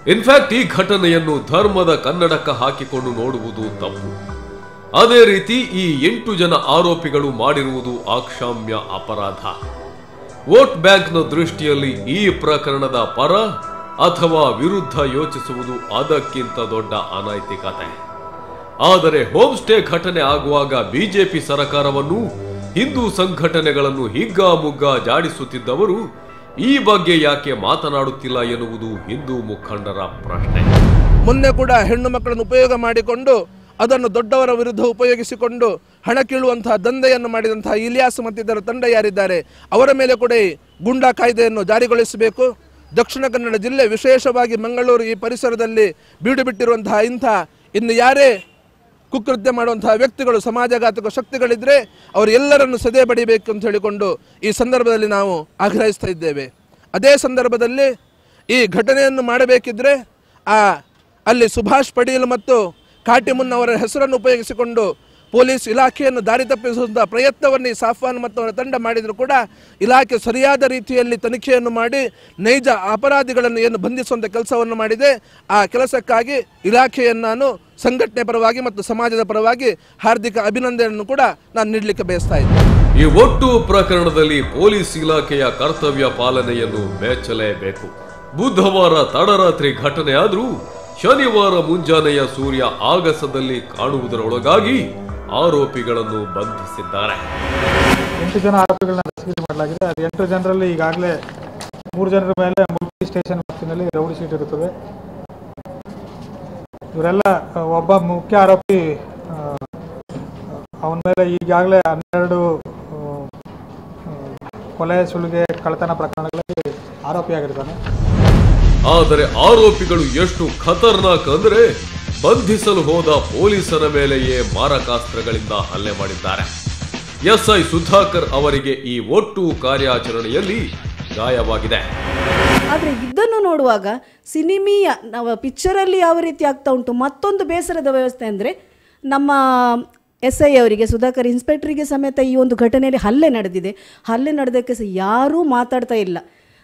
In fact ಈ ಘಟನೆಯನ್ನು ಧರ್ಮದ ಕನ್ನಡಕ ಹಾಕಿಕೊಂಡು ನೋಡುವುದು ತಪ್ಪು. ಅದೇ ರೀತಿ ಈ 8 ಜನ ಆರೋಪಿಗಳು ಮಾಡಿರುವುದು ಅಕ್ಷಮ್ಯ ಅಪರಾಧ. ವೋಟ್ ಬ್ಯಾಂಕ್ನ ದೃಷ್ಟಿಯಲ್ಲಿ ಈ ಪ್ರಕರಣದ ಪರ ಅಥವಾ ವಿರುದ್ಧ ಯೋಚಿಸುವುದು ಅದಕ್ಕಿಂತ ದೊಡ್ಡ ಅನೈತಿಕತೆ. ಆದರೆ ಹೋಮ್ ಸ್ಟೇ ಘಟನೆ ಆಗುವಾಗ ಬಿಜೆಪಿ ಸರ್ಕಾರವನ್ನು ಹಿಂದೂ ಸಂಘಟನೆಗಳನ್ನು ಹಿಗ್ಗಾಮುಗ್ಗಾ ಜಾಡಿಸುತ್ತಿದ್ದವರು ಈ ಬಗ್ಗೆ ಯಾಕೆ ಮಾತನಾಡುತ್ತಿಲ್ಲ ಎನ್ನುವುದು ಹಿಂದೂ ಮುಖಂಡರ ಪ್ರಶ್ನೆ. ಮೊನ್ನೆ ಕೂಡ ಹೆಣ್ಣು ಮಕ್ಕಳನ್ನು ಉಪಯೋಗ ಮಾಡಿಕೊಂಡು ಅದನ್ನು ದೊಡ್ಡವರ ವಿರುದ್ಧ ಉಪಯೋಗಿಸಿಕೊಂಡು ಹಣ ಕೀಳುವಂತಹ ದಂಧೆಯನ್ನು ಮಾಡಿದಂತಹ ಇಲಿಯಾಸ್ ಮತ್ತಿತರ ತಂಡ ಯಾರಿದ್ದಾರೆ ಅವರ ಮೇಲೆ ಕೂಡ ಗೂಂಡಾ ಕಾಯ್ದೆಯನ್ನು ಜಾರಿಗೊಳಿಸಬೇಕು. ದಕ್ಷಿಣ ಕನ್ನಡ ಜಿಲ್ಲೆ ವಿಶೇಷವಾಗಿ ಮಂಗಳೂರು ಈ ಪರಿಸರದಲ್ಲಿ ಬೀಡು ಬಿಟ್ಟಿರುವಂತಹ ಇನ್ನು ಯಾರೇ ಕುಕೃತ್ಯ ಮಾಡುವಂತಹ ವ್ಯಕ್ತಿಗಳು ಸಮಾಜಘಾತಕ ಶಕ್ತಿಗಳಿದ್ರೆ ಅವರೆಲ್ಲರನ್ನು ಸದೆ ಬಡಿಬೇಕು ಅಂತ ಹೇಳಿಕೊಂಡು ಈ ಸಂದರ್ಭದಲ್ಲಿ ನಾವು ಆಗ್ರಹಿಸ್ತಾ ಇದ್ದೇವೆ. ಅದೇ ಸಂದರ್ಭದಲ್ಲಿ ಈ ಘಟನೆಯನ್ನು ಮಾಡಬೇಕಿದ್ರೆ ಅಲ್ಲಿ ಸುಭಾಷ್ ಪಡೀಲ್ ಮತ್ತು ಕಾಟಿಮುನ್ ಅವರ ಹೆಸರನ್ನು ಉಪಯೋಗಿಸಿಕೊಂಡು ಪೊಲೀಸ್ ಇಲಾಖೆಯನ್ನು ದಾರಿ ತಪ್ಪಿಸುವಂತಹ ಪ್ರಯತ್ನವನ್ನು ಈ ಸಾಫ್ವಾನ್ ಮತ್ತು ಅವರ ತಂಡ ಮಾಡಿದರೂ ಕೂಡ ಇಲಾಖೆ ಸರಿಯಾದ ರೀತಿಯಲ್ಲಿ ತನಿಖೆಯನ್ನು ಮಾಡಿ ನೈಜ ಅಪರಾಧಿಗಳನ್ನು ಏನು ಬಂಧಿಸುವಂಥ ಕೆಲಸವನ್ನು ಮಾಡಿದೆ. ಆ ಕೆಲಸಕ್ಕಾಗಿ ಇಲಾಖೆಯನ್ನು ನಾನು ಸಂಘಟನೆ ಪರವಾಗಿ ಮತ್ತು ಸಮಾಜದ ಪರವಾಗಿ ಹಾರ್ದಿಕ ಅಭಿನಂದನೆಯನ್ನು ಕೂಡ ನಾನು ನೀಡಲಿಕ್ಕೆ ಬಯಸ್ತಾ ಇದ್ದೇನೆ. ಈ ಒಟ್ಟು ಪ್ರಕರಣದಲ್ಲಿ ಪೊಲೀಸ್ ಇಲಾಖೆಯ ಕರ್ತವ್ಯ ಪಾಲನೆಯನ್ನು ಮೆಚ್ಚಲೇಬೇಕು. ಬುಧವಾರ ತಡರಾತ್ರಿ ಘಟನೆ ಆದರೂ ಶನಿವಾರ ಮುಂಜಾನೆಯ ಸೂರ್ಯ ಆಗಸದಲ್ಲಿ ಕಾಣುವುದರೊಳಗಾಗಿ ಆರೋಪಿಗಳನ್ನು ಬಂಧಿಸಿದ್ದಾರೆ. 8 ಜನ ಆರೋಪಿಗಳನ್ನ ಅರೆಸ್ಟ್ ಮಾಡಲಾಗಿದೆ. 8 ಜನರಲ್ಲಿ ಈಗಾಗಲೇ 3 ಜನರ ಮೇಲೆ ಮುಲ್ಕಿ ಸ್ಟೇಷನ್ ವ್ಯಾಪ್ತಿನಲ್ಲಿ ರೌಡಿ ಶೀಟ್ ಇರುತ್ತದೆ. ಇವರೆಲ್ಲ ಒಬ್ಬ ಮುಖ್ಯ ಆರೋಪಿ ಅವನ ಮೇಲೆ ಈಗಾಗಲೇ 12 ಕೊಲೆ ಸುಲಿಗೆ ಕಳ್ಳತನ ಪ್ರಕರಣಗಳಲ್ಲಿ ಆರೋಪಿಯಾಗಿರ್ತಾನೆ. ಆದರೆ ಆರೋಪಿಗಳು ಎಷ್ಟು ಖತರ್ನಾಕ್ ಅಂದ್ರೆ ಬಂಧಿಸಲು ಹೋದ ಪೊಲೀಸರ ಮೇಲೆಯೇ ಮಾರಕಾಸ್ತ್ರಗಳಿಂದ ಹಲ್ಲೆ ಮಾಡಿದ್ದಾರೆ. ಎಸ್ಐ ಸುಧಾಕರ್ ಅವರಿಗೆ ಈ ಒಟ್ಟು ಕಾರ್ಯಾಚರಣೆಯಲ್ಲಿ ಗಾಯವಾಗಿದೆ. ಆದರೆ ಇದನ್ನು ನೋಡುವಾಗ ಸಿನಿಮೀಯ ಪಿಕ್ಚರಲ್ಲಿ ಯಾವ ರೀತಿ ಆಗ್ತಾ ಉಂಟು. ಮತ್ತೊಂದು ಬೇಸರದ ವ್ಯವಸ್ಥೆ ಅಂದರೆ ನಮ್ಮ SI ಅವರಿಗೆ ಸುಧಾಕರ್ ಇನ್ಸ್ಪೆಕ್ಟರಿಗೆ ಸಮೇತ ಈ ಒಂದು ಘಟನೆಯಲ್ಲಿ ಹಲ್ಲೆ ನಡೆದಿದೆ. ಹಲ್ಲೆ ನಡೆದಕ್ಕೆ ಸಹ ಯಾರೂ ಮಾತಾಡ್ತಾ ಇಲ್ಲ.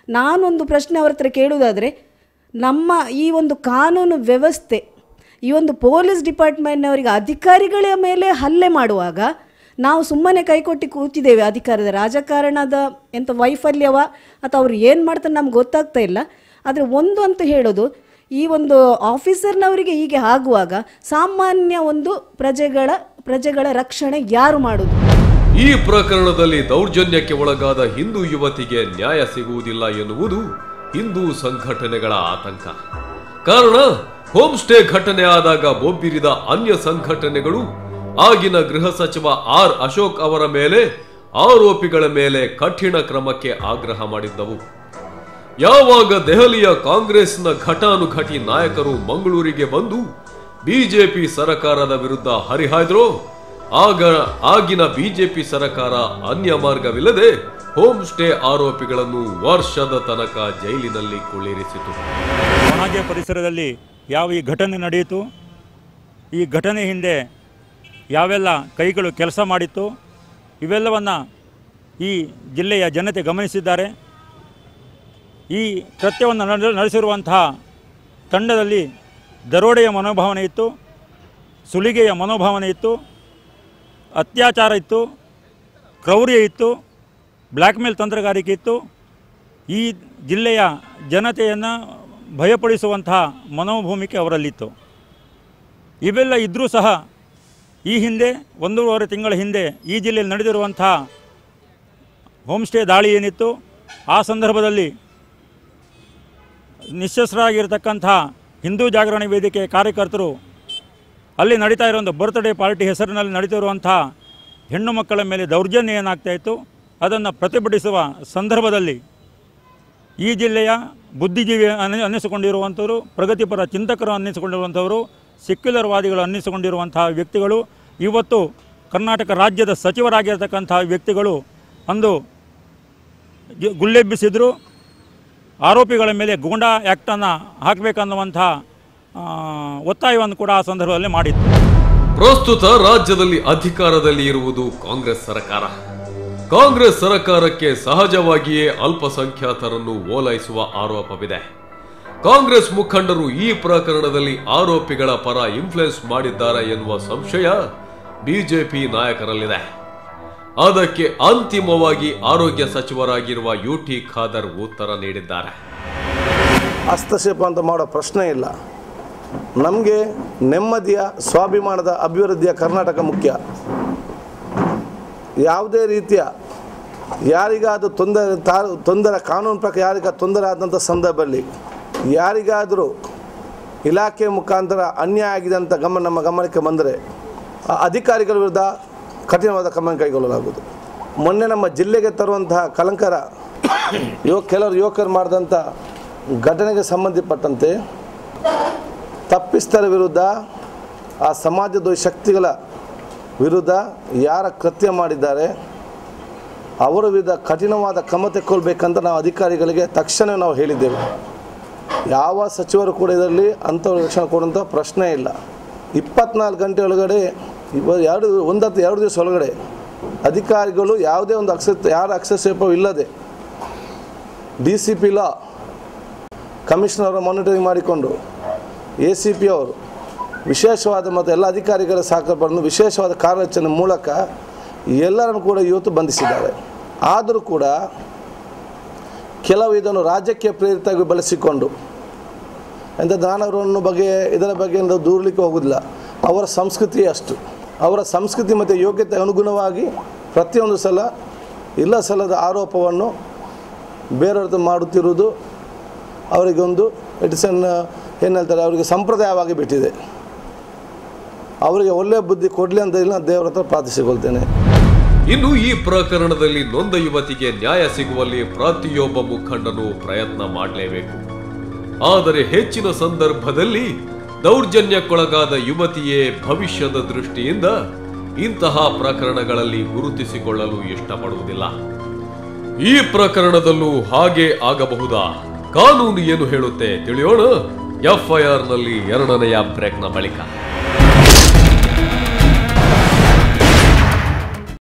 ನಾನೊಂದು ಪ್ರಶ್ನೆ ಅವರ ಹತ್ರ ಕೇಳುವುದಾದರೆ, ನಮ್ಮ ಈ ಒಂದು ಕಾನೂನು ವ್ಯವಸ್ಥೆ, ಈ ಒಂದು ಪೊಲೀಸ್ ಡಿಪಾರ್ಟ್ಮೆಂಟ್ನವರಿಗೆ ಅಧಿಕಾರಿಗಳ ಮೇಲೆ ಹಲ್ಲೆ ಮಾಡುವಾಗ ನಾವು ಸುಮ್ಮನೆ ಕೈಕೊಟ್ಟು ಕೂತಿದ್ದೇವೆ. ಅಧಿಕಾರದ ರಾಜಕಾರಣದ ಎಂಥ ವೈಫಲ್ಯವ ಅಥವಾ ಅವರು ಏನು ಮಾಡ್ತಾರೆ ನಮ್ಗೆ ಗೊತ್ತಾಗ್ತಾ ಇಲ್ಲ. ಆದರೆ ಒಂದು ಅಂತ ಹೇಳೋದು, ಈ ಒಂದು ಆಫೀಸರ್ನವರಿಗೆ ಹೀಗೆ ಆಗುವಾಗ ಸಾಮಾನ್ಯ ಒಂದು ಪ್ರಜೆಗಳ ರಕ್ಷಣೆ ಯಾರು ಮಾಡೋದು? ಈ ಪ್ರಕರಣದಲ್ಲಿ ದೌರ್ಜನ್ಯಕ್ಕೆ ಒಳಗಾದ ಹಿಂದೂ ಯುವತಿಗೆ ನ್ಯಾಯ ಸಿಗುವುದಿಲ್ಲ ಎನ್ನುವುದು ಹಿಂದೂ ಸಂಘಟನೆಗಳ ಆತಂಕ. ಕಾರಣ, ಹೋಮ್ ಸ್ಟೇ ಘಟನೆ ಆದಾಗ ಬೊಬ್ಬಿರಿದ ಅನ್ಯ ಸಂಘಟನೆಗಳು ಆಗಿನ ಗೃಹ ಸಚಿವ R. ಅಶೋಕ್ ಅವರ ಮೇಲೆ ಆರೋಪಿಗಳ ಮೇಲೆ ಕಠಿಣ ಕ್ರಮಕ್ಕೆ ಆಗ್ರಹ ಮಾಡಿದ್ದವು. ಯಾವಾಗ ದೆಹಲಿಯ ಕಾಂಗ್ರೆಸ್ನ ಘಟಾನುಘಟಿ ನಾಯಕರು ಮಂಗಳೂರಿಗೆ ಬಂದು ಬಿಜೆಪಿ ಸರ್ಕಾರದ ವಿರುದ್ಧ ಹರಿಹಾಯ್ದ್ರೋ ಆಗಿನ ಬಿಜೆಪಿ ಸರ್ಕಾರ ಅನ್ಯ ಮಾರ್ಗವಿಲ್ಲದೆ ಹೋಮ್ ಸ್ಟೇ ಆರೋಪಿಗಳನ್ನು ವರ್ಷದ ತನಕ ಜೈಲಿನಲ್ಲಿ ಕುಳ್ಳಿರಿಸಿತು. ಒಣಗೆ ಪರಿಸರದಲ್ಲಿ ಯಾವ ಈ ಘಟನೆ ನಡೆಯಿತು, ಈ ಘಟನೆ ಹಿಂದೆ ಯಾವೆಲ್ಲ ಕೈಗಳು ಕೆಲಸ ಮಾಡಿತ್ತು, ಇವೆಲ್ಲವನ್ನು ಈ ಜಿಲ್ಲೆಯ ಜನತೆ ಗಮನಿಸಿದ್ದಾರೆ. ಈ ಕೃತ್ಯವನ್ನು ನಡೆಸಿರುವಂತಹ ತಂಡದಲ್ಲಿ ದರೋಡೆಯ ಮನೋಭಾವನೆ ಇತ್ತು, ಸುಲಿಗೆಯ ಮನೋಭಾವನೆ ಇತ್ತು, ಅತ್ಯಾಚಾರ ಇತ್ತು, ಕ್ರೌರ್ಯ ಇತ್ತು, ಬ್ಲ್ಯಾಕ್ ಮೇಲ್ ತಂತ್ರಗಾರಿಕೆ ಇತ್ತು. ಈ ಜಿಲ್ಲೆಯ ಜನತೆಯನ್ನು ಭಯಪಡಿಸುವಂತಹ ಮನೋಭೂಮಿಕೆ ಅವರಲ್ಲಿತ್ತು. ಇವೆಲ್ಲ ಇದ್ದರೂ ಸಹ ಈ ಹಿಂದೆ 1.5 ತಿಂಗಳ ಹಿಂದೆ ಈ ಜಿಲ್ಲೆಯಲ್ಲಿ ನಡೆದಿರುವಂತಹ ಹೋಮ್ ಸ್ಟೇ ದಾಳಿ ಏನಿತ್ತು, ಆ ಸಂದರ್ಭದಲ್ಲಿ ನಿಶ್ಶಸ್ತ್ರರಾಗಿರ್ತಕ್ಕಂಥ ಹಿಂದೂ ಜಾಗರಣೆ ವೇದಿಕೆ ಕಾರ್ಯಕರ್ತರು ಅಲ್ಲಿ ನಡೀತಾ ಇರುವಂಥ ಬರ್ತ್ಡೇ ಪಾರ್ಟಿ ಹೆಸರಿನಲ್ಲಿ ನಡೀತಿರುವಂಥ ಹೆಣ್ಣು ಮಕ್ಕಳ ಮೇಲೆ ದೌರ್ಜನ್ಯ ಏನಾಗ್ತಾಯಿತ್ತು ಅದನ್ನು ಪ್ರತಿಭಟಿಸುವ ಸಂದರ್ಭದಲ್ಲಿ ಈ ಜಿಲ್ಲೆಯ ಬುದ್ಧಿಜೀವಿ ಅನ್ನಿಸಿಕೊಂಡಿರುವಂಥವರು, ಪ್ರಗತಿಪರ ಚಿಂತಕರು ಅನ್ನಿಸಿಕೊಂಡಿರುವಂಥವರು, ಸೆಕ್ಯುಲರ್ವಾದಿಗಳು ಅನ್ನಿಸಿಕೊಂಡಿರುವಂತಹ ವ್ಯಕ್ತಿಗಳು ಇವತ್ತು ಕರ್ನಾಟಕ ರಾಜ್ಯದ ಸಚಿವರಾಗಿರ್ತಕ್ಕಂಥ ವ್ಯಕ್ತಿಗಳು ಅಂದು ಗುಲ್ಲೆಬ್ಬಿಸಿದ್ರು. ಆರೋಪಿಗಳ ಮೇಲೆ ಗೂಂಡಾ ಆ್ಯಕ್ಟನ್ನು ಹಾಕಬೇಕನ್ನುವಂಥ ಒತ್ತಾಯವನ್ನು ಕೂಡ ಆ ಸಂದರ್ಭದಲ್ಲಿ ಮಾಡಿತ್ತು. ಪ್ರಸ್ತುತ ರಾಜ್ಯದಲ್ಲಿ ಅಧಿಕಾರದಲ್ಲಿ ಇರುವುದು ಕಾಂಗ್ರೆಸ್ ಸರ್ಕಾರ. ಕಾಂಗ್ರೆಸ್ ಸರ್ಕಾರಕ್ಕೆ ಸಹಜವಾಗಿಯೇ ಅಲ್ಪಸಂಖ್ಯಾತರನ್ನು ಓಲೈಸುವ ಆರೋಪವಿದೆ. ಕಾಂಗ್ರೆಸ್ ಮುಖಂಡರು ಈ ಪ್ರಕರಣದಲ್ಲಿ ಆರೋಪಿಗಳ ಪರ ಇನ್ಫ್ಲುಯೆನ್ಸ್ ಮಾಡಿದ್ದಾರೆ ಎನ್ನುವ ಸಂಶಯ ಬಿಜೆಪಿ ನಾಯಕರಲ್ಲಿದೆ. ಅದಕ್ಕೆ ಅಂತಿಮವಾಗಿ ಆರೋಗ್ಯ ಸಚಿವರಾಗಿರುವ ಯುಟಿ ಖಾದರ್ ಉತ್ತರ ನೀಡಿದ್ದಾರೆ. ಹಸ್ತಕ್ಷೇಪ ಅಂತ ಮಾಡೋ ಪ್ರಶ್ನೆ ಇಲ್ಲ. ನಮಗೆ ನೆಮ್ಮದಿಯ ಸ್ವಾಭಿಮಾನದ ಅಭಿವೃದ್ಧಿಯ ಕರ್ನಾಟಕ ಮುಖ್ಯ. ಯಾವುದೇ ರೀತಿಯ ಯಾರಿಗಾದರೂ ತೊಂದರೆ ಕಾನೂನು ಪ್ರಕಾರ ಯಾರಿಗಾದ್ರೂ ತೊಂದರೆ ಆದಂಥ ಸಂದರ್ಭದಲ್ಲಿ ಯಾರಿಗಾದರೂ ಇಲಾಖೆ ಮುಖಾಂತರ ಅನ್ಯಾಯ ಆಗಿದೆ ಅಂತ ನಮ್ಮ ಗಮನಕ್ಕೆ ಬಂದರೆ ಅಧಿಕಾರಿಗಳ ವಿರುದ್ಧ ಕಠಿಣವಾದ ಕ್ರಮ ಕೈಗೊಳ್ಳಲಾಗುವುದು. ಮೊನ್ನೆ ನಮ್ಮ ಜಿಲ್ಲೆಗೆ ತರುವಂತಹ ಕಲಂಕರ ಕೆಲವರು ಯುವಕರು ಮಾಡಿದಂಥ ಘಟನೆಗೆ ಸಂಬಂಧಪಟ್ಟಂತೆ ತಪ್ಪಿಸ್ತರ ವಿರುದ್ಧ, ಆ ಸಮಾಜದ ಶಕ್ತಿಗಳ ವಿರುದ್ಧ ಯಾರ ಕೃತ್ಯ ಮಾಡಿದ್ದಾರೆ ಅವರ ವಿರುದ್ಧ ಕಠಿಣವಾದ ಕ್ರಮ ತೆಕ್ಕೊಳ್ಬೇಕಂತ ನಾವು ಅಧಿಕಾರಿಗಳಿಗೆ ತಕ್ಷಣ ನಾವು ಹೇಳಿದ್ದೇವೆ. ಯಾವ ಸಚಿವರು ಕೂಡ ಇದರಲ್ಲಿ ಅಂಥವ್ರ ರಕ್ಷಣೆ ಕೊಡುವಂಥ ಪ್ರಶ್ನೆ ಇಲ್ಲ. 24 ಗಂಟೆ ಒಳಗಡೆ 2 ದಿವಸ ಒಳಗಡೆ ಅಧಿಕಾರಿಗಳು ಯಾವುದೇ ಒಂದು ಯಾರ ಹಸ್ತಕ್ಷೇಪ ಇಲ್ಲದೆ DCP ಲಾ ಕಮಿಷನರ್ ಅವರು ಮಾನಿಟರಿಂಗ್ ಮಾಡಿಕೊಂಡು ACP ಅವರು ವಿಶೇಷವಾದ ಮತ್ತು ಎಲ್ಲ ಅಧಿಕಾರಿಗಳ ಸಹಕಾರ ಪಡೆದು ವಿಶೇಷವಾದ ಕಾರ್ಯಾಚರಣೆ ಮೂಲಕ ಎಲ್ಲರನ್ನು ಕೂಡ ಇವತ್ತು ಬಂಧಿಸಿದ್ದಾರೆ. ಆದರೂ ಕೂಡ ಕೆಲವು ಇದನ್ನು ರಾಜ್ಯಕ್ಕೆ ಪ್ರೇರಿತವಾಗಿ ಬಳಸಿಕೊಂಡು ನಾನು ಅವರನ್ನು ಇದರ ಬಗ್ಗೆ ದೂರಲಿಕ್ಕೆ ಹೋಗೋದಿಲ್ಲ. ಅವರ ಸಂಸ್ಕೃತಿ ಅಷ್ಟು, ಅವರ ಸಂಸ್ಕೃತಿ ಮತ್ತು ಯೋಗ್ಯತೆ ಅನುಗುಣವಾಗಿ ಪ್ರತಿಯೊಂದು ಸಲ ಇಲ್ಲ ಸಲದ ಆರೋಪವನ್ನು ಬೇರೆಯವ್ರ ಮಾಡುತ್ತಿರುವುದು ಅವರಿಗೊಂದು ಏನು ಹೇಳ್ತಾರೆ, ಅವರಿಗೆ ಸಂಪ್ರದಾಯವಾಗಿ ಬಿಟ್ಟಿದೆ. ಅವರಿಗೆ ಒಳ್ಳೆಯ ಬುದ್ಧಿ ಕೊಡಲಿ ಅಂತ ಇಲ್ಲ ದೇವರ ಹತ್ರ ಪ್ರಾರ್ಥಿಸಿಕೊಳ್ತೇನೆ. ಇನ್ನು ಈ ಪ್ರಕರಣದಲ್ಲಿ ನೊಂದ ಯುವತಿಗೆ ನ್ಯಾಯ ಸಿಗುವಲ್ಲಿ ಪ್ರತಿಯೊಬ್ಬ ಮುಖಂಡನು ಪ್ರಯತ್ನ ಮಾಡಲೇಬೇಕು. ಆದರೆ ಹೆಚ್ಚಿನ ಸಂದರ್ಭದಲ್ಲಿ ದೌರ್ಜನ್ಯಕ್ಕೊಳಗಾದ ಯುವತಿಯೇ ಭವಿಷ್ಯದ ದೃಷ್ಟಿಯಿಂದ ಇಂತಹ ಪ್ರಕರಣಗಳಲ್ಲಿ ಗುರುತಿಸಿಕೊಳ್ಳಲು ಇಷ್ಟಪಡುವುದಿಲ್ಲ. ಈ ಪ್ರಕರಣದಲ್ಲೂ ಹಾಗೆ ಆಗಬಹುದಾ? ಕಾನೂನು ಏನು ಹೇಳುತ್ತೆ ತಿಳಿಯೋಣ FIR ನಲ್ಲಿ 2ನೆಯ ಬ್ರೇಕ್ನ ಬಳಿಕ.